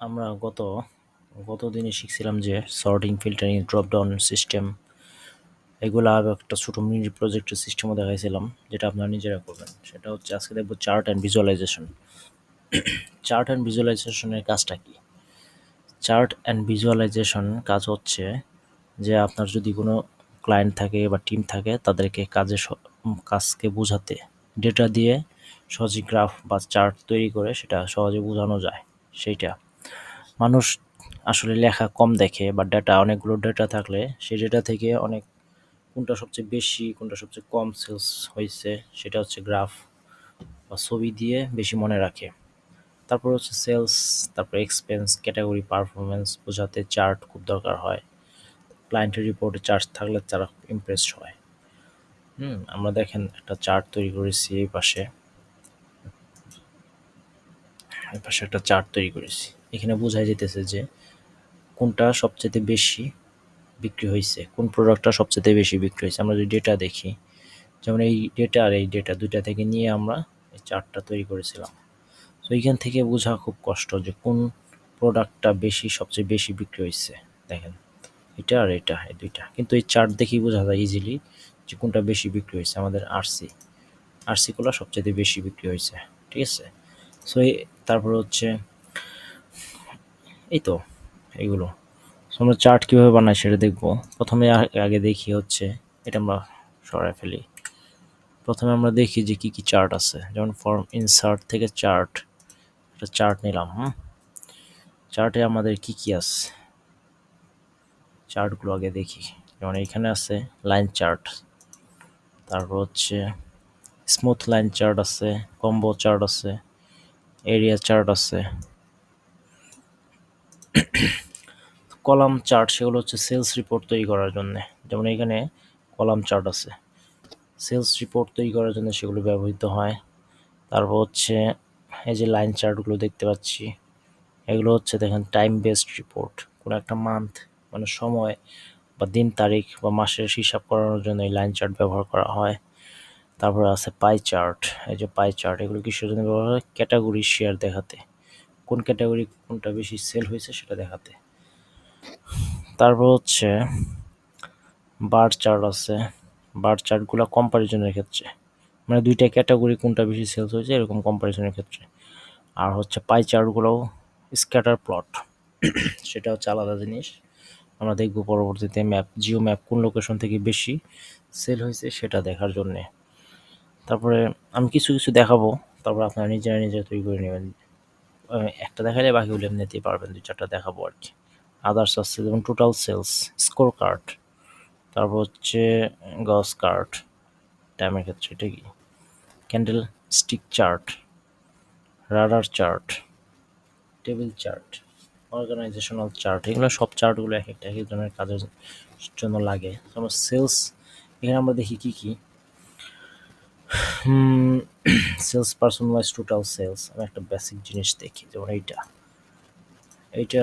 আমরা গত দিনে শিখছিলাম যে sorting, filtering, drop down system এগুলা একটা ছোট মিনি প্রজেক্টের সিস্টেমও দেখাইছিলাম, যেটা আপনারা নিজেরা করবেন। সেটা হচ্ছে আজকে দেখবো chart and visualization. Chart and ভিজুয়ালাইজেশনের কাজটা কি? চার্ট অ্যান্ড ভিজুয়ালাইজেশন কাজ হচ্ছে যে আপনার যদি কোনো ক্লায়েন্ট থাকে বা টিম থাকে, তাদেরকে কাজকে বোঝাতে ডেটা দিয়ে সহজে গ্রাফ বা চার্ট তৈরি করে সেটা সহজে বোঝানো যায়। সেইটা মানুষ আসলে লেখা কম দেখে, বা অনেকগুলো ডেটা থাকলে সেই ডেটা থেকে কোনটা সবচেয়ে বেশি, কোনটা সবচেয়ে কম সেলস হয়েছে, সেটা হচ্ছে গ্রাফ বা ছবি দিয়ে বেশি মনে রাখে। তারপর হচ্ছে সেলস, তারপর এক্সপেন্স, ক্যাটাগরি, পারফরমেন্স বোঝাতে চার্ট খুব দরকার হয়। ক্লায়েন্টের রিপোর্টে চার্ট থাকলে তারা ইমপ্রেসড হয়। আমরা দেখেন একটা চার্ট তৈরি করেছি। এই পাশে একটা চার্ট তৈরি করেছি। এখানে বোঝাই যেতেছে যে কোনটা সবচেয়ে বেশি বিক্রি হয়েছে, কোন প্রোডাক্টটা সবচেয়ে বেশি বিক্রি হয়েছে। আমরা যদি ডেটা দেখি, যেমন এই ডেটা আর এই ডেটা দুইটা থেকে নিয়ে আমরা এই চার্টটা তৈরি করেছিলাম। তো এইখান থেকে বোঝা খুব কষ্ট যে কোন প্রোডাক্টটা সবচেয়ে বেশি বিক্রি হয়েছে। দেখেন, এটা আর এটা, এই দুইটা, কিন্তু এই চার্ট দেখেই বোঝা যায় ইজিলি যে কোনটা বেশি বিক্রি হয়েছে। আমাদের আরসিগুলো সবচেয়ে বেশি বিক্রি হয়েছে। ঠিক আছে। সো তারপর হচ্ছে এই তো এইগুলো। So, আমরা চার্ট কিভাবে বানাই সেটা দেখবো। প্রথমে আগে দেখি হচ্ছে, এটা আমরা সরাই ফেলি। প্রথমে আমরা দেখি যে কি কি চার্ট আছে। যেমন ফর্ম ইনসার্ট থেকে চার্ট, একটা চার্ট নিলাম। চার্টে আমাদের কি কি আছে, চার্টগুলো আগে দেখি। যেমন এখানে আছে লাইন চার্ট, তারপর হচ্ছে স্মুথ লাইন চার্ট আছে, কম্বো চার্ট আছে, এরিয়া চার্ট আছে, কলাম চার্ট, সেগুলো হচ্ছে সেলস রিপোর্ট তৈরি করার জন্য। যেমন এখানে কলাম চার্ট আছে, সেলস রিপোর্ট তৈরি করার জন্য সেগুলো ব্যবহৃত হয়। তারপর হচ্ছে এই যে লাইন চার্টগুলো দেখতে পাচ্ছি, এগুলো হচ্ছে দেখেন টাইম বেসড রিপোর্ট। কোনো একটা মান্থ, মানে সময় বা দিন তারিখ বা মাসের হিসাব করানোর জন্য এই লাইন চার্ট ব্যবহার করা হয়। তারপর আছে পাই চার্ট। এই যে পাই চার্ট, এগুলো কিসের জন্য ব্যবহার হয়? ক্যাটাগরি শেয়ার দেখাতে, কোন ক্যাটাগরি কোনটা বেশি সেল হয়েছে সেটা দেখাতে। তারপর হচ্ছে বার চার্ট আছে, বার চার্টগুলো কম্পারিজনের ক্ষেত্রে, মানে দুইটা ক্যাটাগরি কোনটা বেশি সেলস হয়েছে এরকম কম্পারিজনের ক্ষেত্রে। আর হচ্ছে পাই চার্টগুলোও স্ক্যাটার প্লট, সেটা হচ্ছে আলাদা জিনিস। আমরা দেখব পরবর্তীতে জিও ম্যাপ কোন লোকেশন থেকে বেশি সেল হয়েছে সেটা দেখার জন্যে। তারপরে আমি কিছু কিছু দেখাবো, তারপর আপনারা নিজেরা তৈরি করে নেবেন। একটা দেখালে বাকিগুলো এমনিতেই পারবেন, 2-4টা দেখাবো আর কি। আদার্স আছে যেমন টোটাল সেলস, স্কোর কার্ড, তারপর হচ্ছে গস কার্ড, টাইমের ক্ষেত্রে এটা কি, candle stick chart, radar chart, table chart, organizational chart. এগুলো সব চার্টগুলো এক এক ধরনের কাজের জন্য লাগে। আমরা সেলস, এখানে আমরা দেখি কি কি sales person wise total sales. আমি একটা বেসিক জিনিস দেখি, যেমন এইটা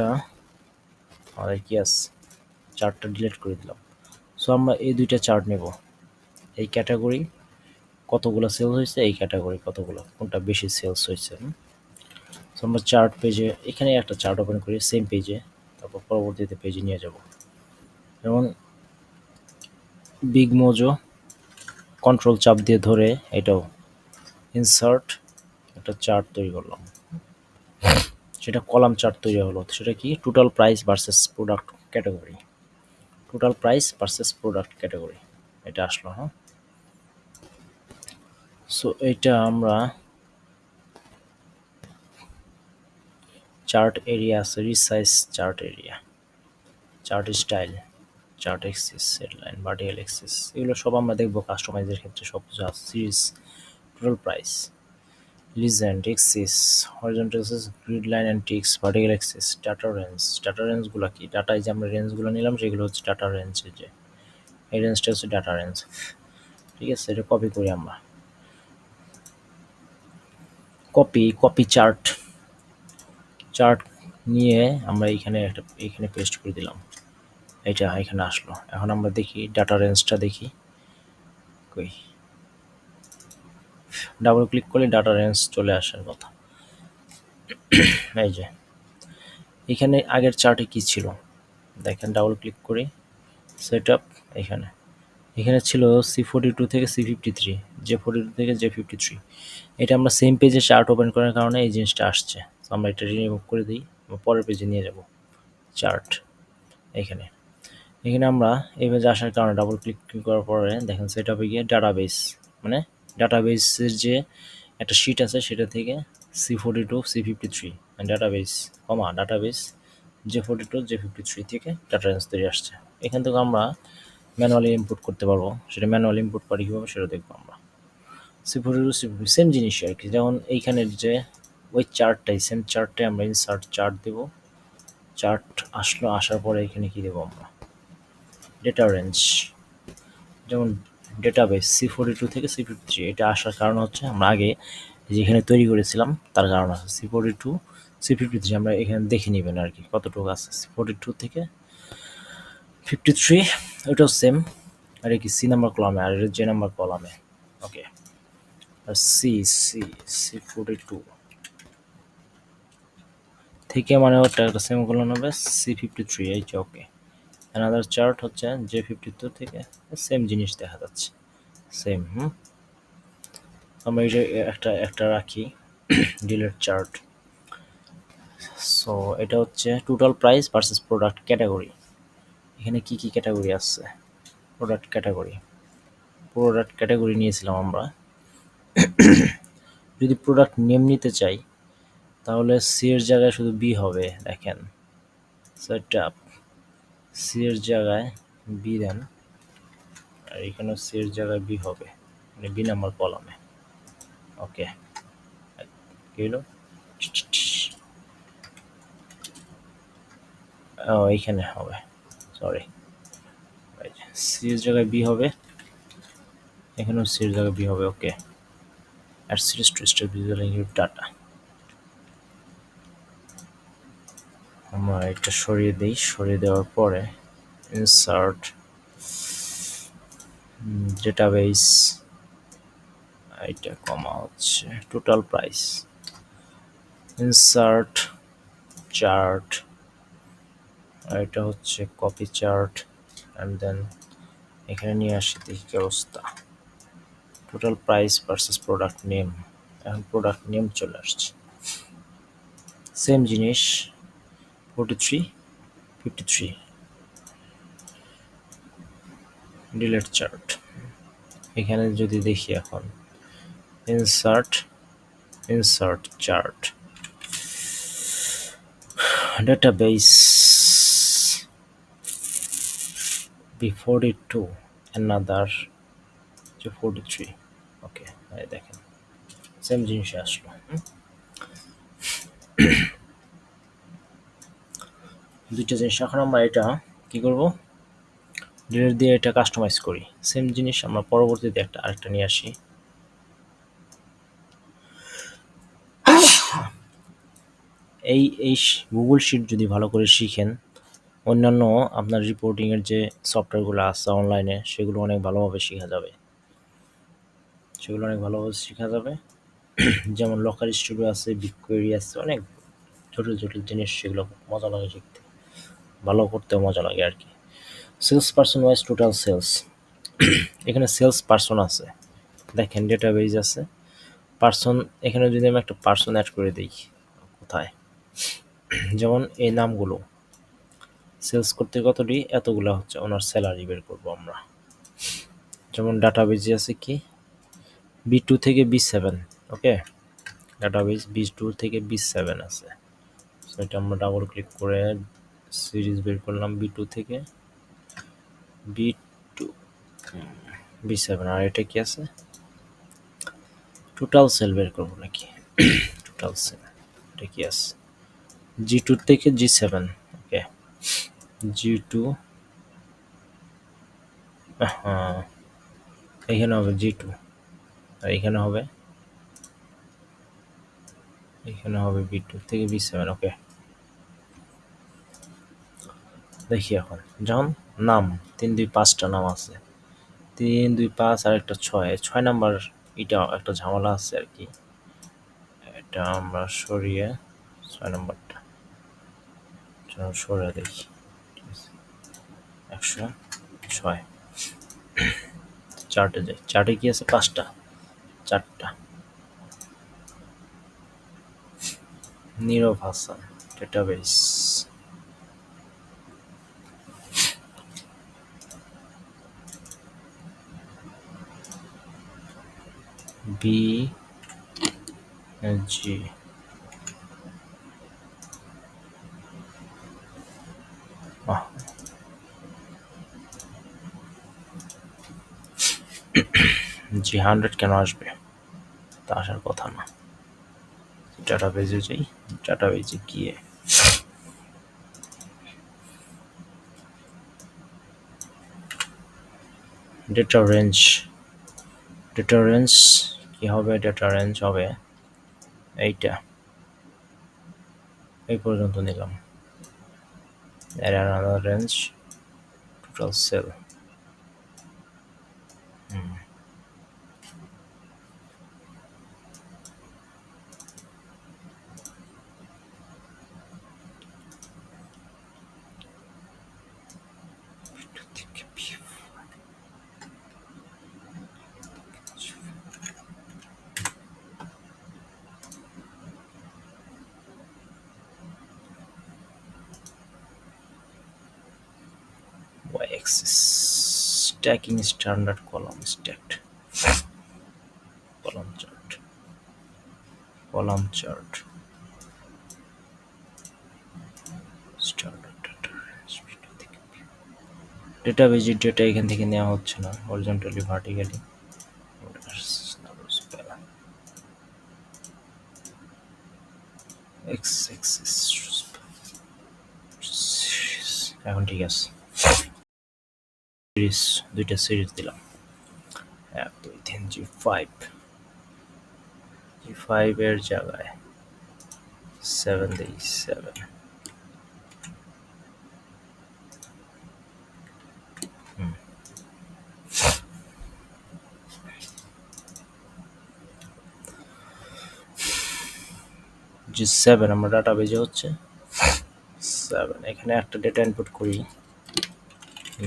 আমাদের কি আছে, চার্টটা ডিলিট করে দিলাম। সো আমরা এই দুইটা চার্ট নেব, এই ক্যাটাগরি কতগুলো সেলস হয়েছে, এই ক্যাটাগরি কতগুলো, কোনটা বেশি সেলস হয়েছে। সো আমরা চার্ট পেজে, এখানে একটা চার্ট ওপেন করি সেম পেজে, তারপর পরবর্তীতে পেজে নিয়ে যাব। যেমন বিগ মোজো, কন্ট্রোল চাপ দিয়ে ধরে এটাও ইনসার্ট একটা চার্ট তৈরি করলাম, সেটা কলাম চার্ট তৈরি হলো। সেটা কি, total price versus product category, total price versus product category, এটা আসলো। সো এটা আমরা চার্ট এরিয়া আছে, resize chart area, chart style, chart axis, headline, vertical axis, এগুলো সব আমরা দেখবো কাস্টমাইজের ক্ষেত্রে। সব কিছু আছে, series, total price, legend, axis, horizontal axis, grid line and ticks, vertical axis, data range. Data রেঞ্জগুলো কি, ডাটায় যে আমরা রেঞ্জগুলো নিলাম সেগুলো হচ্ছে ডাটা রেঞ্জ। যে এই রেঞ্জটা হচ্ছে ডাটা রেঞ্জ। ঠিক আছে, এটা কপি করি আমরা। কপি চার্ট, চার্ট নিয়ে আমরা এখানে পেস্ট করে দিলাম। এটা এখানে আসলো। এখন আমরা দেখি ডাটা রেঞ্জটা দেখি, কই, ডাবল ক্লিক করলে ডাটা রেঞ্জ চলে আসার কথা। এই যে এখানে আগের চার্টে কি ছিল দেখেন, ডাবল ক্লিক করি, সেট আপ, এখানে এখানে ছিল C42 থেকে C53, J42 থেকে J53। এটা আমরা সেম পেজে চার্ট ওপেন করার কারণে এই জিনিসটা আসছে। তো আমরা এটা রিমুভ করে দিই, পরের পেজে নিয়ে যাব চার্ট। এখানে এখানে আমরা এই পেজে আসার কারণে ডাবল ক্লিক করার পরে দেখেন সেট আপে গিয়ে ডাটাবেস, মানে ডাটাবেসের যে একটা শিট আছে সেটা থেকে C42 C53 database database J42 J53 থেকে ডাটা রেঞ্জ তৈরি আসছে। এখান থেকে আমরা ম্যানুয়ালি ইনপুট করতে পারবো। সেটা ম্যানুয়ালি ইনপুট পারি কীভাবে সেটা দেখবো আমরা। C42 C53 সেম জিনিসই আর কি, যেমন এইখানের যে ওই চার্টটাই, সেম চার্টটাই আমরা ইনসার্ট চার্ট দেবো। চার্ট আসলো, আসার পরে এখানে কি দেবো আমরা, ডেটা রেঞ্জ, যেমন ডেটাবেস C42 থেকে C53। এটা আসার কারণ হচ্ছে আমরা আগে যেখানে তৈরি করেছিলাম তার কারণ আছে। C42 C53 আমরা এখানে দেখে নেবেন আর কি কতটুকু আছে। C42 থেকে 53 ওইটাও সেম, আর কি সি নাম্বার কলামে আর এটা জে নাম্বার কলামে। ওকে, আর C42 থেকে মানে ওটা একটা সেম কলম হবে C53, এইটা ওকে। অ্যানাদার চার্ট হচ্ছে J52 থেকে, সেম জিনিস দেখা যাচ্ছে, সেম। আমরা এটা একটা একটা রাখি ডিলেট চার্ট। সো এটা হচ্ছে total price versus product category. এখানে কি কি ক্যাটাগরি আছে, প্রোডাক্ট ক্যাটাগরি নিয়েছিলাম আমরা। যদি প্রোডাক্ট নেম নিতে চাই তাহলে সি এর জায়গায় শুধু বি হবে, দেখেন সেট আপ, সি এর জায়গায় বি দেন, আর এখানে সি এর জায়গায় বি হবে, মানে বি নাম্বার কলামে। ওকে, কি হলো, এইখানে হবে, সরি, সি এর জায়গায় বি হবে, এখানেও সি এর জায়গায় বি হবে। ওকে, আর series two star visual input data আমরা এটা সরিয়ে দিই। সরিয়ে দেওয়ার পরে ইনসার্ট ডেটাবেস, এটা কমা হচ্ছে টোটাল প্রাইস, ইনসার্ট চার্ট, আর এটা হচ্ছে কপি চার্ট, অ্যান্ড দেন এখানে নিয়ে আসি দেখি কি অবস্থা, total price versus product name. এখন প্রোডাক্ট নেম চলে আসছে, সেম জিনিস 43 53 ডিলেট চার্ট। এখানে যদি দেখি এখন insert chart, database B42 another 43। ওকে, দেখেন সেম জিনিস আসলো। দুইটা জিনিস। এখন আমরা এটা কি করব, ডিলেট দিয়ে এটা কাস্টমাইজ করি। সেম জিনিস আমরা পরবর্তীতে আরেকটা নিয়ে আসি। এই এই গুগল শিট যদি ভালো করে শিখেন, অন্যান্য আপনার রিপোর্টিংয়ের যে সফটওয়্যারগুলো আছে অনলাইনে সেগুলো অনেক ভালোভাবে শেখা যাবে, যেমন লকার স্টুডিও আছে, বিগকোয়েরি আছে, অনেক জটিল জিনিস, সেগুলো মজা লাগে শিখতে, ভালো করতেও মজা লাগে আর কি। Sales person wise total sales, এখানে সেলস পার্সন আছে, দেখেন ডেটাবেজ আছে পার্সন। এখানে যদি আমি একটা পার্সন অ্যাড করে দিই, কোথায়, যেমন এই নামগুলো সেলস করতে কতটি, এতগুলো হচ্ছে ওনার স্যালারি বের করবো আমরা। যেমন ডাটাবেজে আছে কি B2 থেকে B7, ওকে, ডাটাবেজ B2 থেকে B7 আছে। সো এটা আমরা ডাবল ক্লিক করে সিরিজ বের করলাম B2 থেকে B2 B7, আর এটা কি আছে, টোটাল সেল বের করবো নাকি, টোটাল সেল, এটা কি আছে G2 থেকে G7, ওকে, G2, হ্যাঁ এখানে হবে G2, আর এখানে হবে B2 থেকে B7। ওকে, দেখি এখন যখন নাম 3 2 5টা নাম আছে, 3 2 5 আর একটা 6 নাম্বার, এটা একটা ঝামেলা আছে আর কি, এটা আমরা সরিয়ে 6 নাম্বারটা সরে দেখি, ঠিক আছে, 106 চার্টে যাই। চার্টে কি আছে? 5টা, 4টা। নীরব হাসান, ডেটাবেস, বি জি, G100 কেন আসবে? তা আসার কথা না। ডাটাবেজে যাই, ডাটাবেজে গিয়ে ডেটা রেঞ্জ, ডেটা রেঞ্জ কি হবে? ডেটা রেঞ্জ হবে এইটা, এই পর্যন্ত নিলাম। এর another range, total sell. Y-axis, stacking standard column stacked, column chart, column chart, standard data range, ডেটাবেজের ডেটা এখান থেকে নেওয়া হচ্ছে না, হরিজন্টালি ভার্টিক্যালি। এক্স এক্সিস, এখন ঠিক আছে। সিরিজ, দুইটা সিরিজ দিলাম, 1 2 3 G5, G5 এর জায়গায় 7 দিই, 7। G7 আমরা ডাটাবেজে হচ্ছে 7। এখানে একটা ডেটা ইনপুট করি,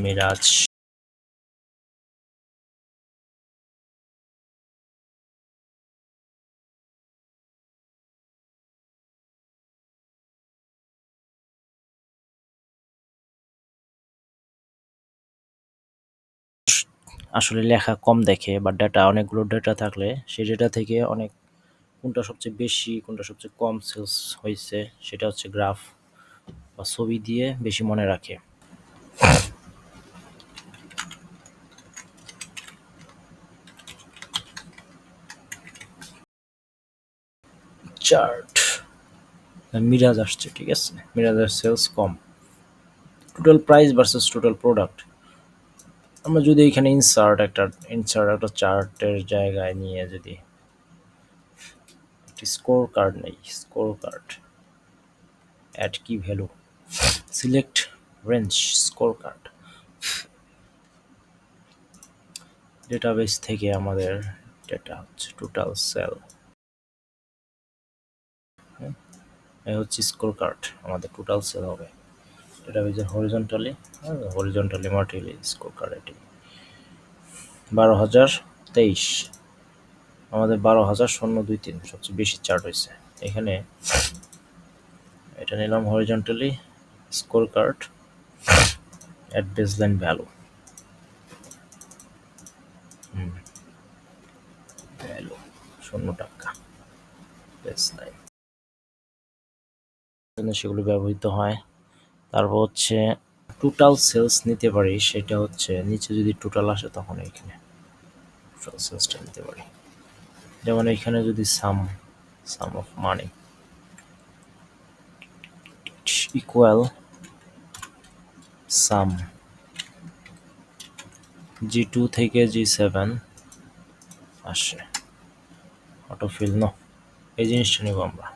মিরাজ। আসলে লেখা কম দেখে, বা ডাটা অনেকগুলো ডেটা থাকলে সেই ডেটা থেকে অনেক কোনটা সবচেয়ে বেশি, কোনটা সবচেয়ে কম সেলস হয়েছে সেটা হচ্ছে গ্রাফ বা ছবি দিয়ে বেশি মনে রাখে। চার্ট, মিরাজ আসছে, ঠিক আছে, মিরাজের সেলস কম, total price versus total product. আমরা যদি এখানে ইনসার্ট একটা চার্টের জায়গায় নিয়ে যদি একটি স্কোর কার্ড নেই, স্কোর কার্ড, অ্যাড কি value, select range, score card, database থেকে আমাদের ডেটা হচ্ছে টোটাল সেল, এই হচ্ছে স্কোর কার্ড, আমাদের টোটাল সেল হবে ডেটাবেজের হরিজন্টালি মাল্টিলি স্কোর কার্ড। এটি 12,023, আমাদের 12,023 সবচেয়ে বেশি চার্ট হয়েছে। এখানে এটা নিলাম horizontally score card, at baseline value, value 0 টাকা বেসলাইন, সেগুলো ব্যবহৃত হয়। তারপর হচ্ছে টোটাল সেলস নিতে পারি, সেটা হচ্ছে নিচে যদি টোটাল আসে তখন এখানে টোটাল সেলসটা নিতে পারি। যেমন এখানে যদি সাম of money equal some G2 থেকে G7 আসে, অটোফিল নো, এই জিনিসটা নিব আমরা।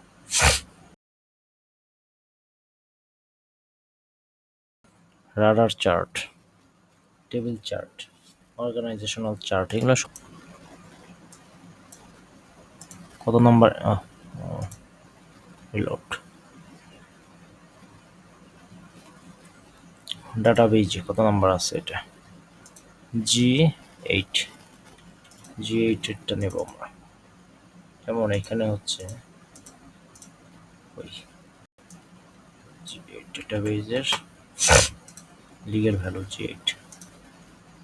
Radar chart, table chart, organizational chart, এগুলো কত নম্বর? রিলোড, ডাটাবেজে কত নাম্বার আছে এটা? G8 G8 এরটা নেব আমরা। যেমন এখানে হচ্ছে ওই G8 ডাটাবেজের লিগের ভ্যালু G8,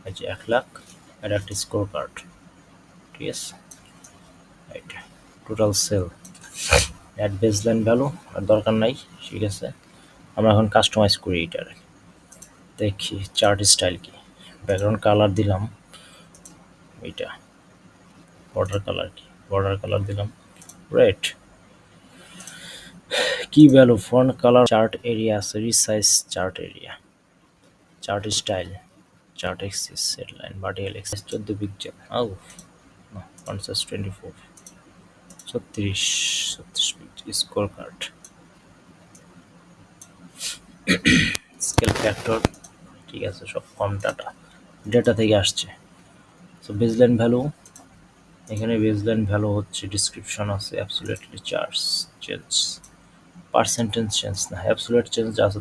এই যে 1 লাখ আর একটা স্কোর কার্ড, ঠিক আছে। এইটা total sale, add baseline value আর দরকার নাই, ঠিক আছে। আমরা এখন কাস্টমাইজ করি এটার, দেখি চার্ট স্টাইল কি। ব্যাকগ্রাউন্ড কালার দিলাম এইটা, বর্ডার কালার কি, বর্ডার কালার দিলাম রেড। কি value, font colour, chart area আছে, resize chart area, chart style, chart axis, set line, vertical axis 14 pixel, আউ না font size 24, 36 pixel, score card, scale factor, ঠিক আছে, সব কম ডেটা থেকে আসছে। সো বেসলাইন ভ্যালু, এখানে বেসলাইন ভ্যালু হচ্ছে, ডিসক্রিপশন আছে, absolutely charge change, percentage change না, অ্যাবসলিউট চেঞ্জ আছে